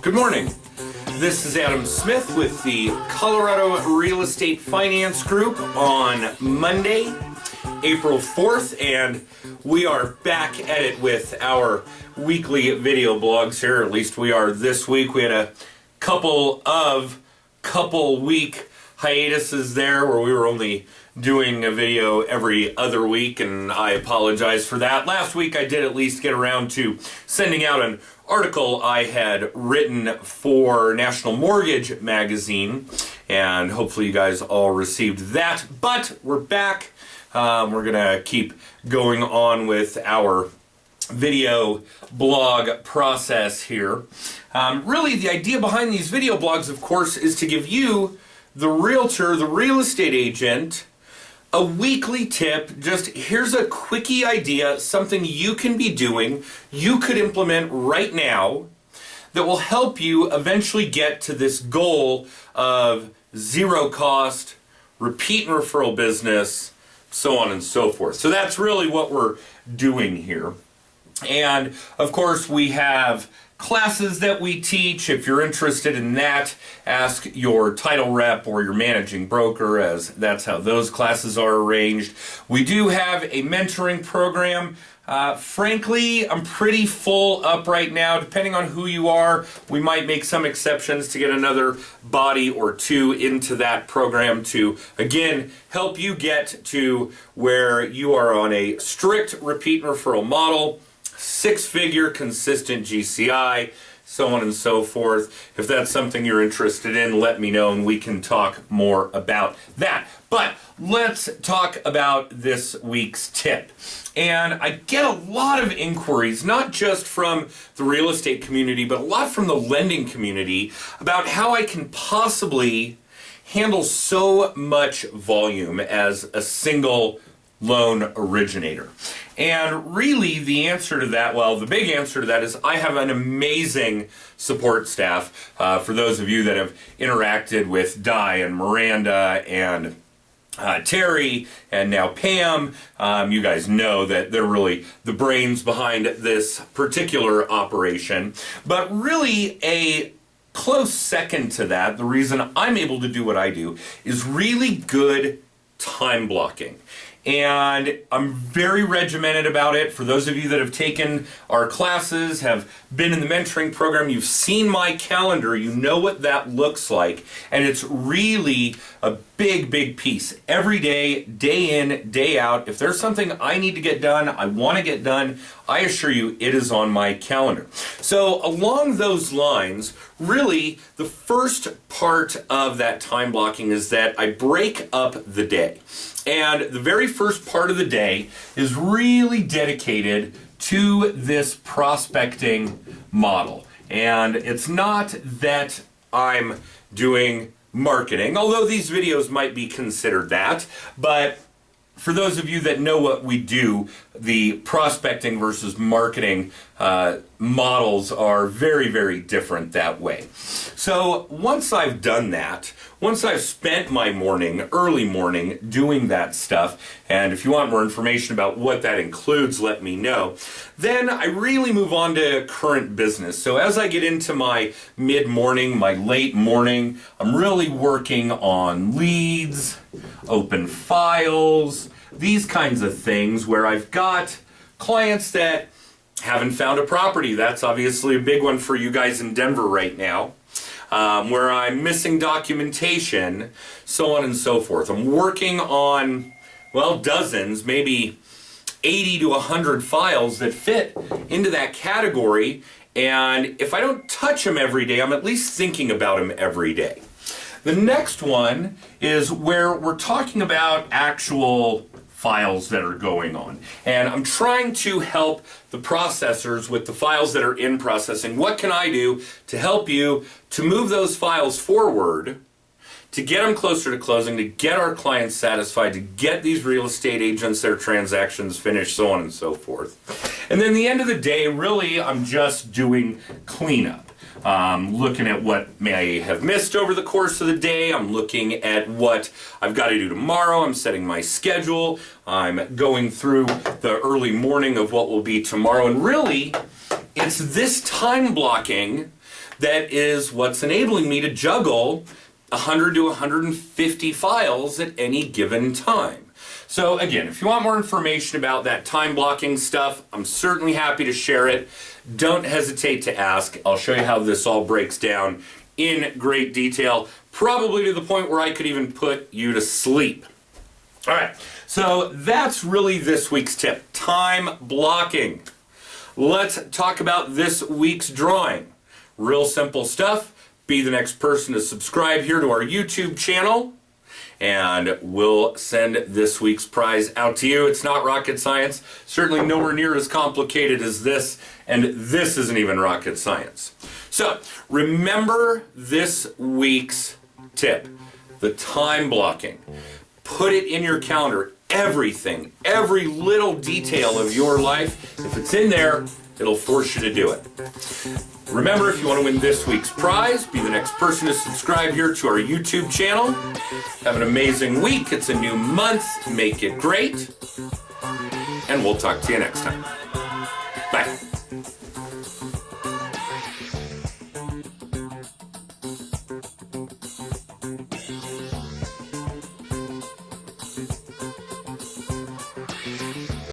Good morning. This is Adam Smith with the Colorado Real Estate Finance Group on Monday, April 4th, and we are back at it with our weekly video blogs here. At least we are this week. We had a couple week hiatuses there where we were only doing a video every other week, and I apologize for that. Last week I did at least get around to sending out an article I had written for National Mortgage Magazine, and hopefully you guys all received that. But we're back. We're gonna keep going on with our video blog process here. Really, the idea behind these video blogs, of course, is to give you, the realtor, the real estate agent, a weekly tip. Just here's a quickie idea, something you can be doing, you could implement right now that will help you eventually get to this goal of zero cost, repeat and referral business, so on and so forth. So that's really what we're doing here. And of course we have classes that we teach. If you're interested in that, ask your title rep or your managing broker, as that's how those classes are arranged. We do have a mentoring program. Frankly, I'm pretty full up right now. Depending on who you are, we might make some exceptions to get another body or two into that program to, again, help you get to where you are on a strict repeat and referral model, six-figure consistent GCI, so on and so forth. If that's something you're interested in, let me know and we can talk more about that. But let's talk about this week's tip. And I get a lot of inquiries, not just from the real estate community, but a lot from the lending community about how I can possibly handle so much volume as a single loan originator. And really the answer to that, well, the big answer to that is I have an amazing support staff. For those of you that have interacted with Di and Miranda and Terry and now Pam, you guys know that they're really the brains behind this particular operation. But really a close second to that, the reason I'm able to do what I do, is really good time blocking. And I'm very regimented about it. For those of you that have taken our classes, have been in the mentoring program, you've seen my calendar, you know what that looks like. And it's really a big piece. Every day, day in, day out, if there's something I need to get done, I want to get done, I assure you it is on my calendar. So along those lines, really the first part of that time blocking is that I break up the day. And the very first part of the day is really dedicated to this prospecting model. And it's not that I'm doing marketing, although these videos might be considered that, but for those of you that know what we do, the prospecting versus marketing models are very different that way. So once I've done that, once I've spent my morning, early morning, doing that stuff, and if you want more information about what that includes, let me know, then I really move on to current business. So as I get into my mid-morning, my late morning, I'm really working on leads, open files, these kinds of things where I've got clients that haven't found a property. That's obviously a big one for you guys in Denver right now. Where I'm missing documentation, so on and so forth. I'm working on, well, dozens, maybe 80 to 100 files that fit into that category, and if I don't touch them every day, I'm at least thinking about them every day. The next one is where we're talking about actual files that are going on. And I'm trying to help the processors with the files that are in processing. What can I do to help you to move those files forward, to get them closer to closing, to get our clients satisfied, to get these real estate agents their transactions finished, so on and so forth. And then at the end of the day, really, I'm just doing cleanup. Looking at what may have missed over the course of the day. I'm looking at what I've got to do tomorrow. I'm setting my schedule. I'm going through the early morning of what will be tomorrow. And really, it's this time blocking that is what's enabling me to juggle 100 to 150 files at any given time. So again, if you want more information about that time blocking stuff, I'm certainly happy to share it. Don't hesitate to ask. I'll show you how this all breaks down in great detail, probably to the point where I could even put you to sleep. All right, so that's really this week's tip, time blocking. Let's talk about this week's drawing. Real simple stuff. Be the next person to subscribe here to our YouTube channel, and we'll send this week's prize out to you. It's not rocket science, certainly nowhere near as complicated as this, and this isn't even rocket science. So remember this week's tip, the time blocking. Put it in your calendar. Everything, every little detail of your life, if it's in there, it'll force you to do it. Remember, if you want to win this week's prize, be the next person to subscribe here to our YouTube channel. Have an amazing week. It's a new month. Make it great. And we'll talk to you next time.